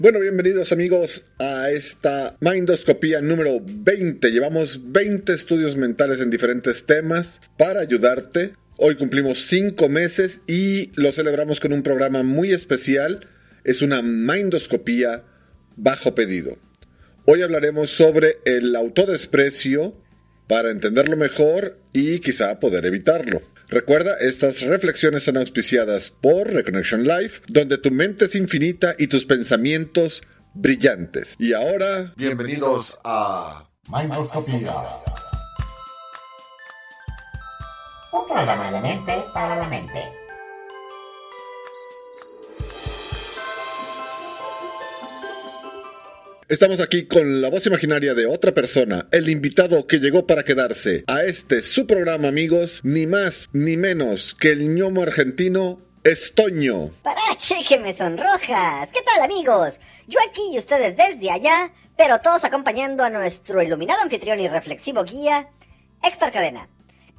Bueno, bienvenidos amigos a esta Mindoscopía número 20. Llevamos 20 estudios mentales en diferentes temas para ayudarte. Hoy cumplimos 5 meses y lo celebramos con un programa muy especial. Es una Mindoscopía bajo pedido. Hoy hablaremos sobre el autodesprecio para entenderlo mejor y quizá poder evitarlo. Recuerda, estas reflexiones son auspiciadas por Reconnection Life, donde tu mente es infinita y tus pensamientos brillantes. Y ahora, bienvenidos a Mindoscopía. Un programa de mente para la mente. estamos aquí con la voz imaginaria de otra persona, el invitado que llegó para quedarse a su programa, amigos, ni más ni menos que el ñomo argentino Estoño. Parache, que me sonrojas. ¿Qué tal, amigos? Yo aquí y ustedes desde allá, pero todos acompañando a nuestro iluminado anfitrión y reflexivo guía, Héctor Cadena,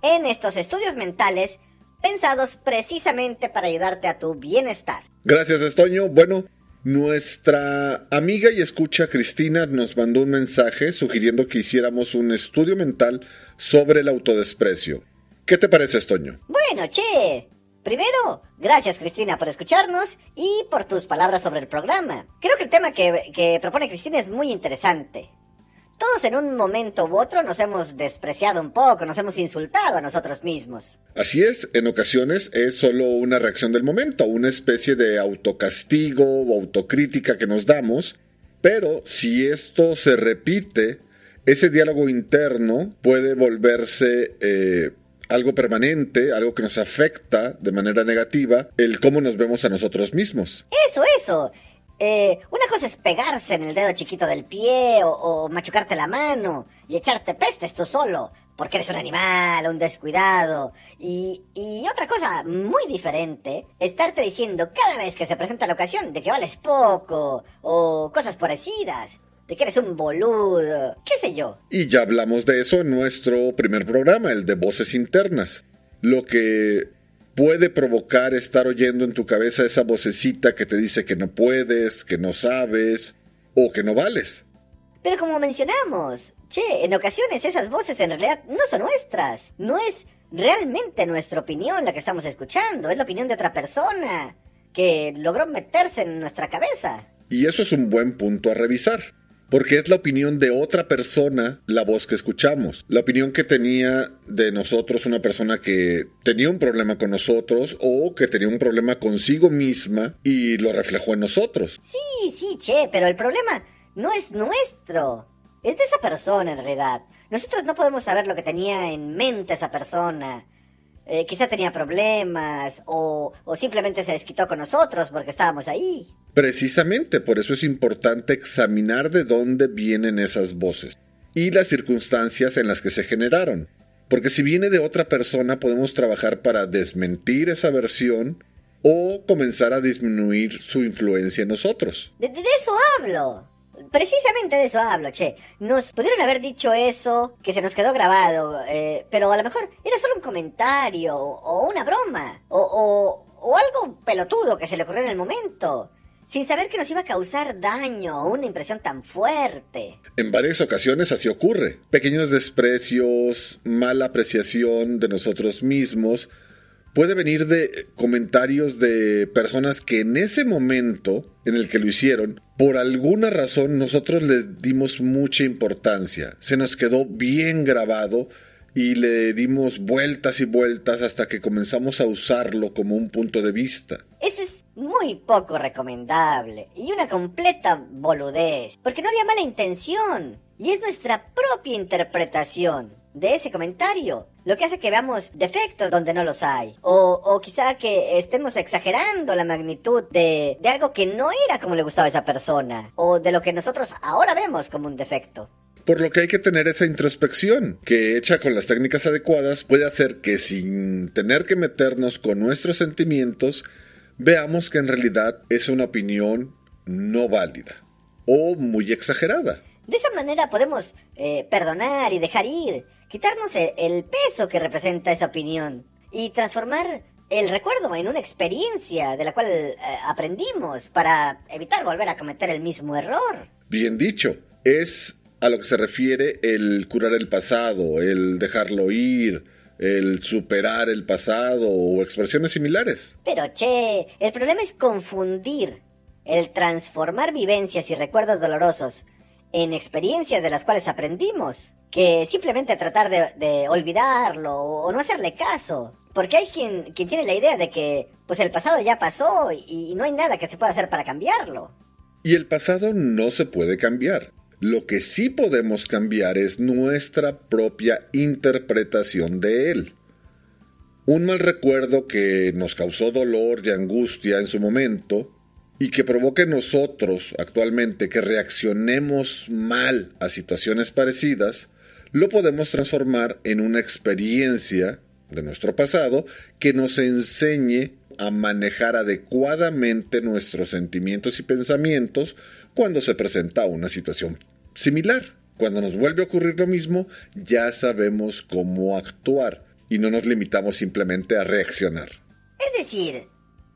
en estos estudios mentales pensados precisamente para ayudarte a tu bienestar. Gracias, Estoño. Bueno, nuestra amiga y escucha Cristina nos mandó un mensaje sugiriendo que hiciéramos un estudio mental sobre el autodesprecio. ¿Qué te parece, Estoño? Bueno, primero, gracias Cristina por escucharnos y por tus palabras sobre el programa. Creo que el tema que propone Cristina es muy interesante. Todos en un momento u otro nos hemos despreciado un poco, nos hemos insultado a nosotros mismos. Así es, en ocasiones es solo una reacción del momento, una especie de autocastigo o autocrítica que nos damos, pero si esto se repite, ese diálogo interno puede volverse algo permanente, algo que nos afecta de manera negativa, el cómo nos vemos a nosotros mismos. Eso. Una cosa es pegarse en el dedo chiquito del pie o machucarte la mano y echarte pestes tú solo, porque eres un animal, un descuidado. Y otra cosa muy diferente, estarte diciendo cada vez que se presenta la ocasión de que vales poco o cosas parecidas, de que eres un boludo, qué sé yo. Y ya hablamos de eso en nuestro primer programa, el de voces internas. Lo que puede provocar estar oyendo en tu cabeza esa vocecita que te dice que no puedes, que no sabes o que no vales. Pero como mencionamos, en ocasiones esas voces en realidad no son nuestras. No es realmente nuestra opinión la que estamos escuchando, es la opinión de otra persona que logró meterse en nuestra cabeza. Y eso es un buen punto a revisar. Porque es la opinión de otra persona la voz que escuchamos. La opinión que tenía de nosotros una persona que tenía un problema con nosotros o que tenía un problema consigo misma y lo reflejó en nosotros. Sí, pero el problema no es nuestro. Es de esa persona en realidad. Nosotros no podemos saber lo que tenía en mente esa persona. Quizá tenía problemas o simplemente se desquitó con nosotros porque estábamos ahí. Precisamente por eso es importante examinar de dónde vienen esas voces y las circunstancias en las que se generaron. Porque si viene de otra persona podemos trabajar para desmentir esa versión o comenzar a disminuir su influencia en nosotros. De eso hablo. Precisamente de eso hablo, Nos pudieron haber dicho eso, que se nos quedó grabado, pero a lo mejor era solo un comentario, o una broma, o algo pelotudo que se le ocurrió en el momento, sin saber que nos iba a causar daño o una impresión tan fuerte. En varias ocasiones así ocurre. Pequeños desprecios, mala apreciación de nosotros mismos, puede venir de comentarios de personas que en ese momento en el que lo hicieron, por alguna razón nosotros les dimos mucha importancia. Se nos quedó bien grabado y le dimos vueltas y vueltas hasta que comenzamos a usarlo como un punto de vista. Eso es muy poco recomendable y una completa boludez, porque no había mala intención y es nuestra propia interpretación de ese comentario lo que hace que veamos defectos donde no los hay, o quizá que estemos exagerando la magnitud de algo que no era como le gustaba a esa persona, o de lo que nosotros ahora vemos como un defecto. Por lo que hay que tener esa introspección, que hecha con las técnicas adecuadas puede hacer que sin tener que meternos con nuestros sentimientos, veamos que en realidad es una opinión no válida o muy exagerada. De esa manera podemos perdonar y dejar ir, quitarnos el peso que representa esa opinión y transformar el recuerdo en una experiencia de la cual aprendimos para evitar volver a cometer el mismo error. Bien dicho, es a lo que se refiere el curar el pasado, el dejarlo ir, el superar el pasado o expresiones similares. Pero el problema es confundir el transformar vivencias y recuerdos dolorosos en experiencias de las cuales aprendimos, que simplemente tratar de olvidarlo o no hacerle caso. Porque hay quien tiene la idea de que pues el pasado ya pasó y no hay nada que se pueda hacer para cambiarlo. Y el pasado no se puede cambiar. Lo que sí podemos cambiar es nuestra propia interpretación de él. Un mal recuerdo que nos causó dolor y angustia en su momento y que provoque en nosotros actualmente que reaccionemos mal a situaciones parecidas, lo podemos transformar en una experiencia de nuestro pasado que nos enseñe a manejar adecuadamente nuestros sentimientos y pensamientos cuando se presenta una situación similar. Cuando nos vuelve a ocurrir lo mismo, ya sabemos cómo actuar y no nos limitamos simplemente a reaccionar. Es decir,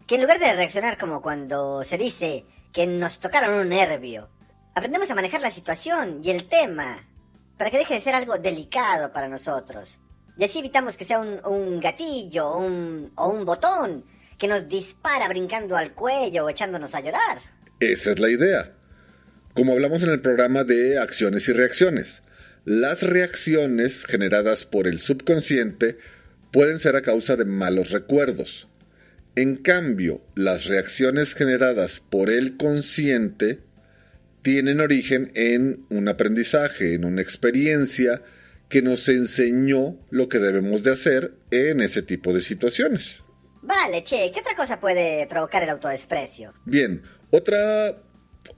que en lugar de reaccionar como cuando se dice que nos tocaron un nervio, aprendemos a manejar la situación y el tema para que deje de ser algo delicado para nosotros. Y así evitamos que sea un gatillo o un botón que nos dispara brincando al cuello o echándonos a llorar. Esa es la idea. Como hablamos en el programa de acciones y reacciones, las reacciones generadas por el subconsciente pueden ser a causa de malos recuerdos. En cambio, las reacciones generadas por el consciente tienen origen en un aprendizaje, en una experiencia que nos enseñó lo que debemos de hacer en ese tipo de situaciones. Vale, ¿qué otra cosa puede provocar el autodesprecio? Bien, otra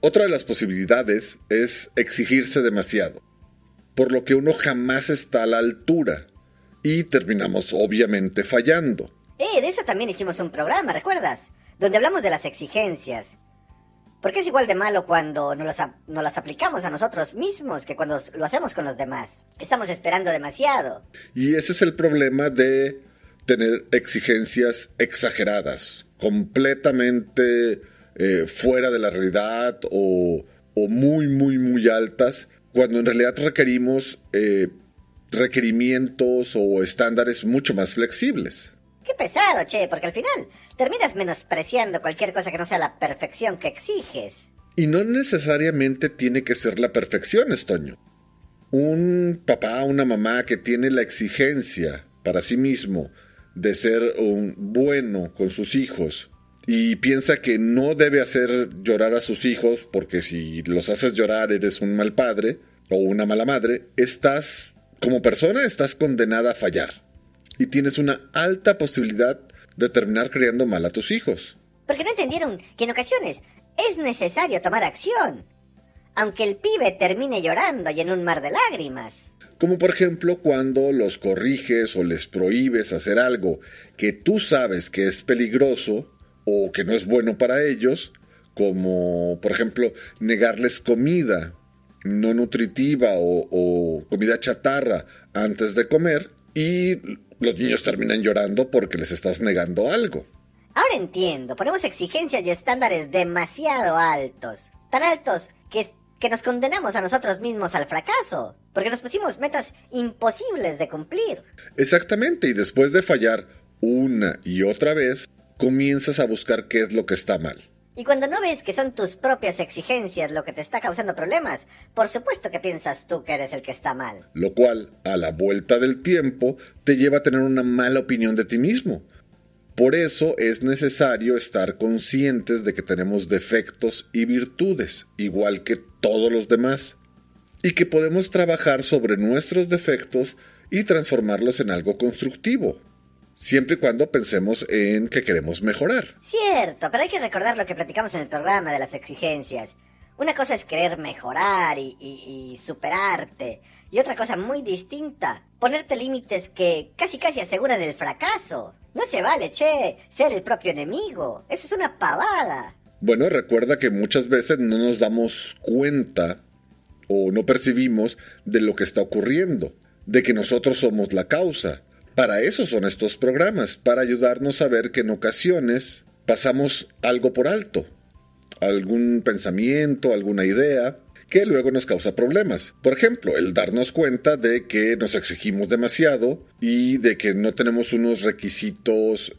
de las posibilidades es exigirse demasiado, por lo que uno jamás está a la altura y terminamos obviamente fallando. De eso también hicimos un programa, ¿recuerdas? Donde hablamos de las exigencias. Porque es igual de malo cuando nos las aplicamos a nosotros mismos que cuando lo hacemos con los demás. Estamos esperando demasiado. Y ese es el problema de tener exigencias exageradas, completamente fuera de la realidad o muy, muy, muy altas, cuando en realidad requerimos requerimientos o estándares mucho más flexibles. Qué pesado, porque al final terminas menospreciando cualquier cosa que no sea la perfección que exiges. Y no necesariamente tiene que ser la perfección, Estoño. Un papá, una mamá que tiene la exigencia para sí mismo de ser un bueno con sus hijos y piensa que no debe hacer llorar a sus hijos porque si los haces llorar eres un mal padre o una mala madre, como persona estás condenada a fallar. Y tienes una alta posibilidad de terminar criando mal a tus hijos. Porque no entendieron que en ocasiones es necesario tomar acción, aunque el pibe termine llorando y en un mar de lágrimas. Como por ejemplo cuando los corriges o les prohíbes hacer algo que tú sabes que es peligroso o que no es bueno para ellos, como por ejemplo negarles comida no nutritiva o comida chatarra antes de comer, y los niños terminan llorando porque les estás negando algo. Ahora entiendo, ponemos exigencias y estándares demasiado altos. Tan altos que nos condenamos a nosotros mismos al fracaso. Porque nos pusimos metas imposibles de cumplir. Exactamente, y después de fallar una y otra vez, comienzas a buscar qué es lo que está mal. Y cuando no ves que son tus propias exigencias lo que te está causando problemas, por supuesto que piensas tú que eres el que está mal. Lo cual, a la vuelta del tiempo, te lleva a tener una mala opinión de ti mismo. Por eso es necesario estar conscientes de que tenemos defectos y virtudes, igual que todos los demás, y que podemos trabajar sobre nuestros defectos y transformarlos en algo constructivo. Siempre y cuando pensemos en que queremos mejorar. Cierto, pero hay que recordar lo que platicamos en el programa de las exigencias. Una cosa es querer mejorar y superarte. Y otra cosa muy distinta, ponerte límites que casi aseguran el fracaso. No se vale, ser el propio enemigo. Eso es una pavada. Bueno, recuerda que muchas veces no nos damos cuenta o no percibimos de lo que está ocurriendo, de que nosotros somos la causa. Para eso son estos programas, para ayudarnos a ver que en ocasiones pasamos algo por alto, algún pensamiento, alguna idea, que luego nos causa problemas. Por ejemplo, el darnos cuenta de que nos exigimos demasiado y de que no tenemos unos requisitos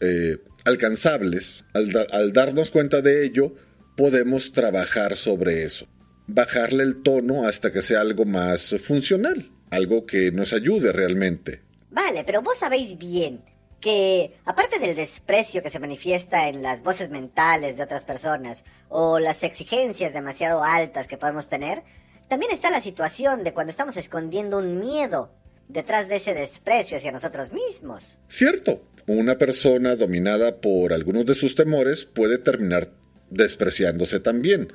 alcanzables. Al darnos cuenta de ello, podemos trabajar sobre eso. Bajarle el tono hasta que sea algo más funcional, algo que nos ayude realmente. Vale, pero vos sabéis bien que, aparte del desprecio que se manifiesta en las voces mentales de otras personas o las exigencias demasiado altas que podemos tener, también está la situación de cuando estamos escondiendo un miedo detrás de ese desprecio hacia nosotros mismos. Cierto, una persona dominada por algunos de sus temores puede terminar despreciándose también.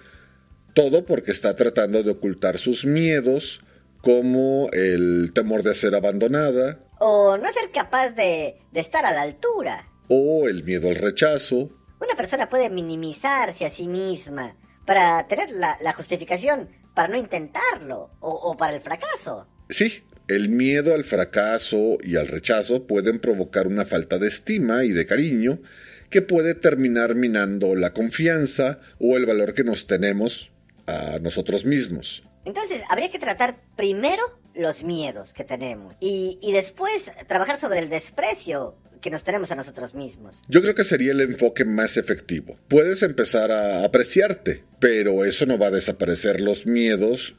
Todo porque está tratando de ocultar sus miedos, como el temor de ser abandonada, O no ser capaz de estar a la altura. o el miedo al rechazo. Una persona puede minimizarse a sí misma para tener la justificación para no intentarlo o para el fracaso. Sí, el miedo al fracaso y al rechazo pueden provocar una falta de estima y de cariño que puede terminar minando la confianza o el valor que nos tenemos a nosotros mismos. Entonces, habría que tratar primero los miedos que tenemos y después trabajar sobre el desprecio que nos tenemos a nosotros mismos. Yo creo que sería el enfoque más efectivo. Puedes empezar a apreciarte, pero eso no va a desaparecer los miedos,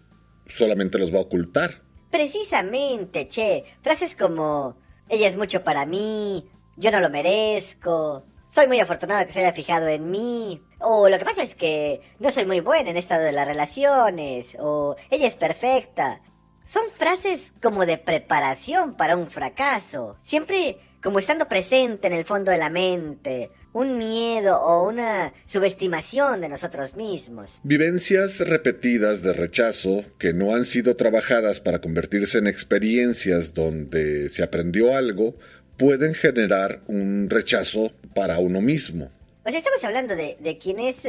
solamente los va a ocultar. Precisamente, che, frases como ella es mucho para mí, yo no lo merezco, soy muy afortunado que se haya fijado en mí, o lo que pasa es que no soy muy buena en esto de las relaciones, o ella es perfecta. Son frases como de preparación para un fracaso, siempre como estando presente en el fondo de la mente, un miedo o una subestimación de nosotros mismos. Vivencias repetidas de rechazo que no han sido trabajadas para convertirse en experiencias donde se aprendió algo, pueden generar un rechazo para uno mismo. O sea, estamos hablando de quien es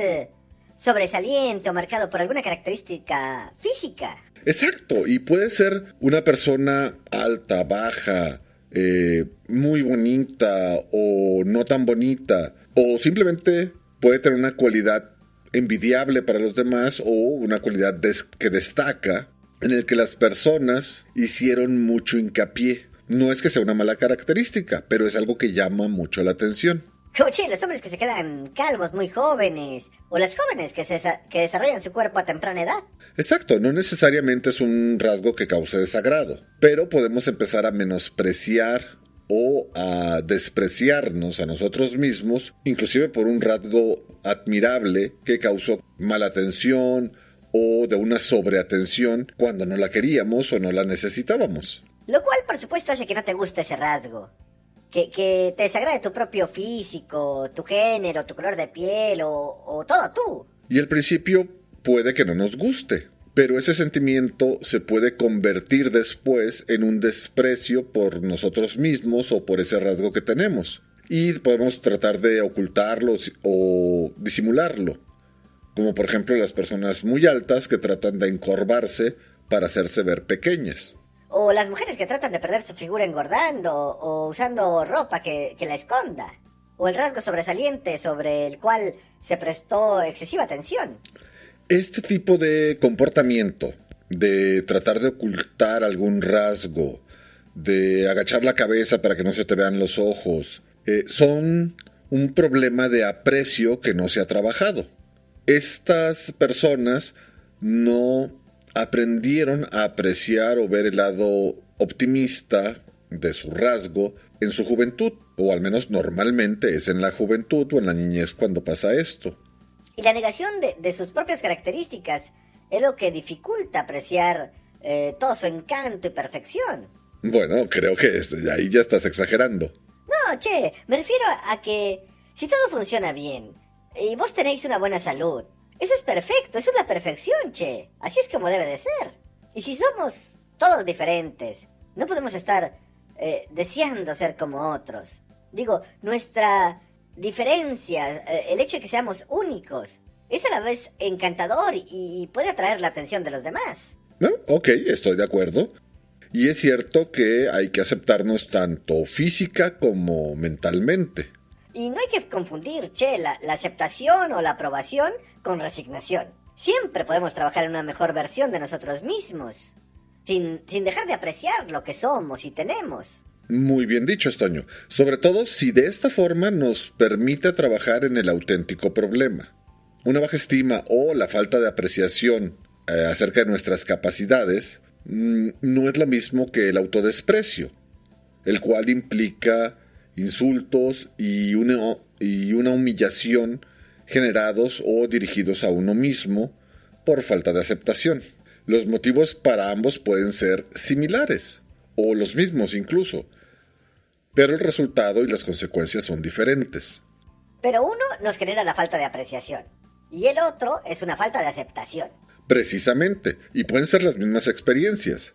sobresaliente o marcado por alguna característica física. Exacto, y puede ser una persona alta, baja, muy bonita o no tan bonita, o simplemente puede tener una cualidad envidiable para los demás o una cualidad que destaca en el que las personas hicieron mucho hincapié. No es que sea una mala característica, pero es algo que llama mucho la atención. Como che, los hombres que se quedan calvos muy jóvenes, o las jóvenes que desarrollan su cuerpo a temprana edad. Exacto, no necesariamente es un rasgo que cause desagrado, pero podemos empezar a menospreciar o a despreciarnos a nosotros mismos, inclusive por un rasgo admirable que causó mala atención o de una sobreatención cuando no la queríamos o no la necesitábamos. Lo cual, por supuesto, hace que no te guste ese rasgo. Que te desagrade tu propio físico, tu género, tu color de piel o todo tú. Y al principio puede que no nos guste, pero ese sentimiento se puede convertir después en un desprecio por nosotros mismos o por ese rasgo que tenemos. Y podemos tratar de ocultarlo o disimularlo. Como por ejemplo las personas muy altas que tratan de encorvarse para hacerse ver pequeñas. O las mujeres que tratan de perder su figura engordando o usando ropa que la esconda. O el rasgo sobresaliente sobre el cual se prestó excesiva atención. Este tipo de comportamiento, de tratar de ocultar algún rasgo, de agachar la cabeza para que no se te vean los ojos, son un problema de aprecio que no se ha trabajado. Estas personas no aprendieron a apreciar o ver el lado optimista de su rasgo en su juventud, o al menos normalmente es en la juventud o en la niñez cuando pasa esto. Y la negación de sus propias características es lo que dificulta apreciar todo su encanto y perfección. Bueno, creo que ahí ya estás exagerando. No, che, me refiero a que si todo funciona bien y vos tenéis una buena salud, eso es perfecto, eso es la perfección, che. Así es como debe de ser. Y si somos todos diferentes, no podemos estar deseando ser como otros. Digo, nuestra diferencia, el hecho de que seamos únicos, es a la vez encantador y puede atraer la atención de los demás. ¿No? Ok, estoy de acuerdo. Y es cierto que hay que aceptarnos tanto física como mentalmente. Y no hay que confundir, la aceptación o la aprobación con resignación. Siempre podemos trabajar en una mejor versión de nosotros mismos, sin dejar de apreciar lo que somos y tenemos. Muy bien dicho, Estoño. Sobre todo si de esta forma nos permite trabajar en el auténtico problema. Una baja estima o la falta de apreciación acerca de nuestras capacidades no es lo mismo que el autodesprecio, el cual implica insultos y una humillación generados o dirigidos a uno mismo por falta de aceptación. Los motivos para ambos pueden ser similares, o los mismos incluso, pero el resultado y las consecuencias son diferentes. Pero uno nos genera la falta de apreciación, y el otro es una falta de aceptación. Precisamente, y pueden ser las mismas experiencias.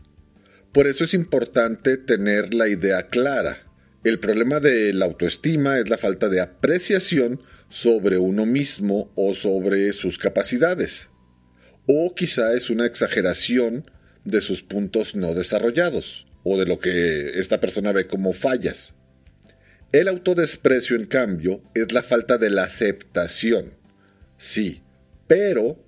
Por eso es importante tener la idea clara. El problema de la autoestima es la falta de apreciación sobre uno mismo o sobre sus capacidades. O quizá es una exageración de sus puntos no desarrollados, o de lo que esta persona ve como fallas. El autodesprecio, en cambio, es la falta de la aceptación. Sí, pero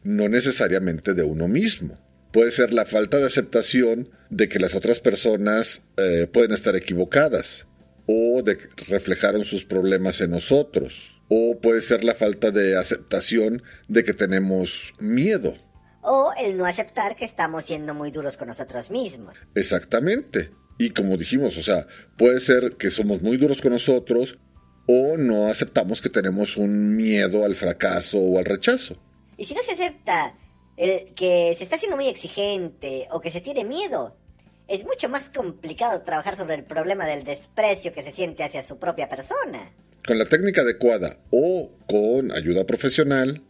no necesariamente de uno mismo. Puede ser la falta de aceptación de que las otras personas pueden estar equivocadas, o de que reflejaron sus problemas en nosotros, o puede ser la falta de aceptación de que tenemos miedo. O el no aceptar que estamos siendo muy duros con nosotros mismos. Exactamente. Y como dijimos, puede ser que somos muy duros con nosotros o no aceptamos que tenemos un miedo al fracaso o al rechazo. Y si no se acepta que se está siendo muy exigente o que se tiene miedo, es mucho más complicado trabajar sobre el problema del desprecio que se siente hacia su propia persona. Con la técnica adecuada o con ayuda profesional,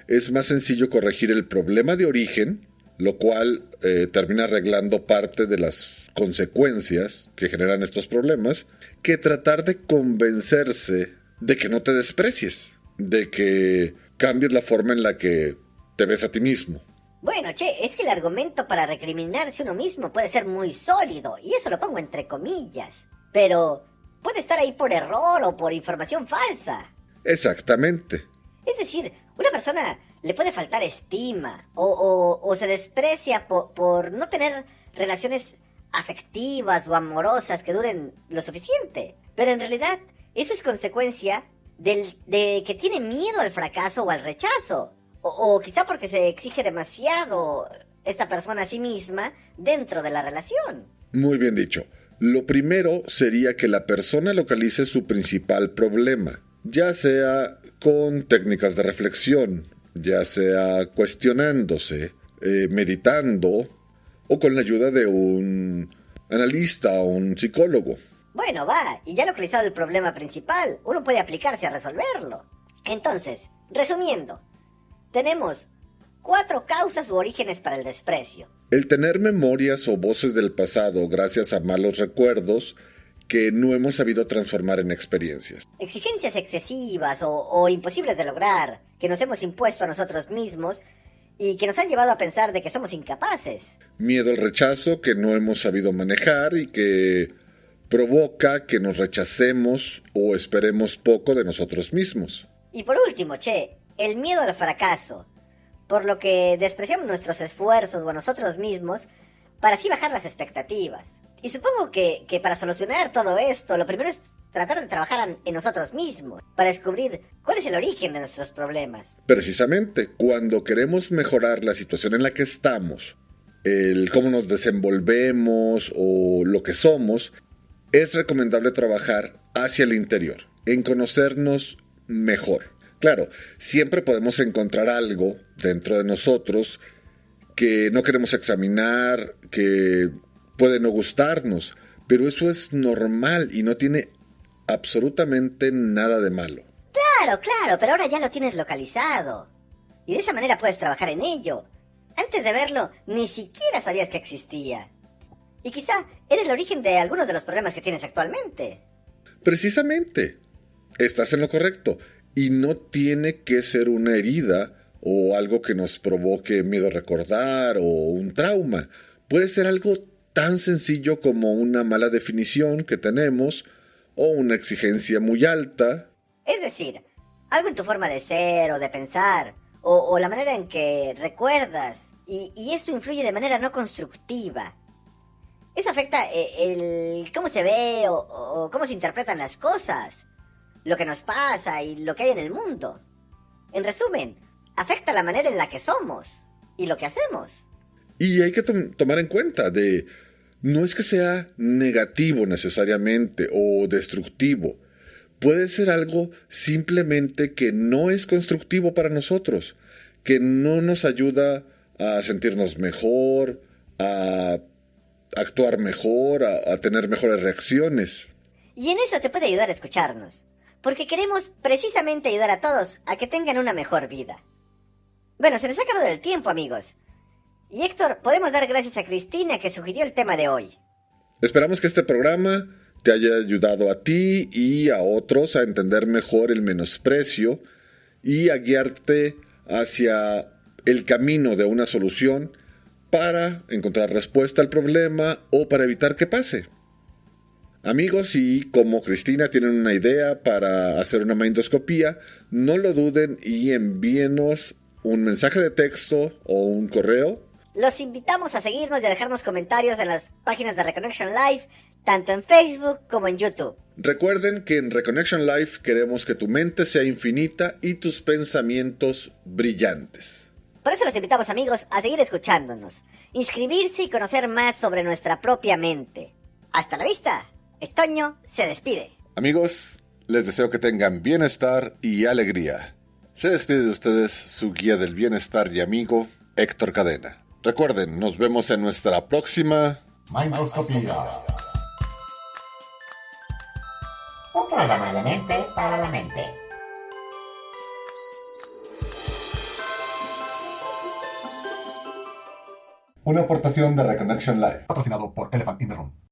es más sencillo corregir el problema de origen, lo cual termina arreglando parte de las consecuencias que generan estos problemas, que tratar de convencerse de que no te desprecies, de que cambies la forma en la que te ves a ti mismo. Bueno, es que el argumento para recriminarse uno mismo puede ser muy sólido, y eso lo pongo entre comillas, pero puede estar ahí por error o por información falsa. Exactamente. Es decir, una persona le puede faltar estima o se desprecia por no tener relaciones afectivas o amorosas que duren lo suficiente. Pero en realidad eso es consecuencia de que tiene miedo al fracaso o al rechazo. O quizá porque se exige demasiado esta persona a sí misma dentro de la relación. Muy bien dicho. Lo primero sería que la persona localice su principal problema, ya sea con técnicas de reflexión, ya sea cuestionándose, meditando, o con la ayuda de un analista o un psicólogo. Bueno, y ya localizado el problema principal, uno puede aplicarse a resolverlo. Entonces, resumiendo, tenemos 4 causas u orígenes para el desprecio. El tener memorias o voces del pasado gracias a malos recuerdos que no hemos sabido transformar en experiencias. Exigencias excesivas o imposibles de lograr, que nos hemos impuesto a nosotros mismos y que nos han llevado a pensar de que somos incapaces. Miedo al rechazo que no hemos sabido manejar y que provoca que nos rechacemos o esperemos poco de nosotros mismos. Y por último, el miedo al fracaso, por lo que despreciamos nuestros esfuerzos o a nosotros mismos para así bajar las expectativas. Y supongo que para solucionar todo esto, lo primero es tratar de trabajar en nosotros mismos, para descubrir cuál es el origen de nuestros problemas. Precisamente, cuando queremos mejorar la situación en la que estamos, el cómo nos desenvolvemos o lo que somos, es recomendable trabajar hacia el interior, en conocernos mejor. Claro, siempre podemos encontrar algo dentro de nosotros que no queremos examinar, que puede no gustarnos, pero eso es normal y no tiene absolutamente nada de malo. Claro, pero ahora ya lo tienes localizado. Y de esa manera puedes trabajar en ello. Antes de verlo, ni siquiera sabías que existía. Y quizá era el origen de algunos de los problemas que tienes actualmente. Precisamente. Estás en lo correcto. Y no tiene que ser una herida o algo que nos provoque miedo a recordar o un trauma. Puede ser algo tan sencillo como una mala definición que tenemos o una exigencia muy alta. Es decir, algo en tu forma de ser o de pensar, o la manera en que recuerdas, y esto influye de manera no constructiva. Eso afecta el cómo se ve o cómo se interpretan las cosas, lo que nos pasa y lo que hay en el mundo. En resumen, afecta la manera en la que somos y lo que hacemos. Y hay que tomar en cuenta de, no es que sea negativo necesariamente o destructivo. Puede ser algo simplemente que no es constructivo para nosotros, que no nos ayuda a sentirnos mejor, a actuar mejor, a tener mejores reacciones. Y en eso te puede ayudar a escucharnos, porque queremos precisamente ayudar a todos a que tengan una mejor vida. Bueno, se nos ha acabado el tiempo, amigos. Y Héctor, podemos dar gracias a Cristina que sugirió el tema de hoy. Esperamos que este programa te haya ayudado a ti y a otros a entender mejor el menosprecio y a guiarte hacia el camino de una solución para encontrar respuesta al problema o para evitar que pase. Amigos, si como Cristina tienen una idea para hacer una mindoscopía, no lo duden y envíenos un mensaje de texto o un correo. Los invitamos a seguirnos y a dejarnos comentarios en las páginas de Reconnection Live, tanto en Facebook como en YouTube. Recuerden que en Reconnection Live queremos que tu mente sea infinita y tus pensamientos brillantes. Por eso los invitamos, amigos, a seguir escuchándonos, inscribirse y conocer más sobre nuestra propia mente. ¡Hasta la vista! Estoño se despide. Amigos, les deseo que tengan bienestar y alegría. Se despide de ustedes su guía del bienestar y amigo, Héctor Cadena. Recuerden, nos vemos en nuestra próxima Mindoscopía. Un programa de mente para la mente. Una aportación de Reconnection Live. Patrocinado por Elephant in the Room.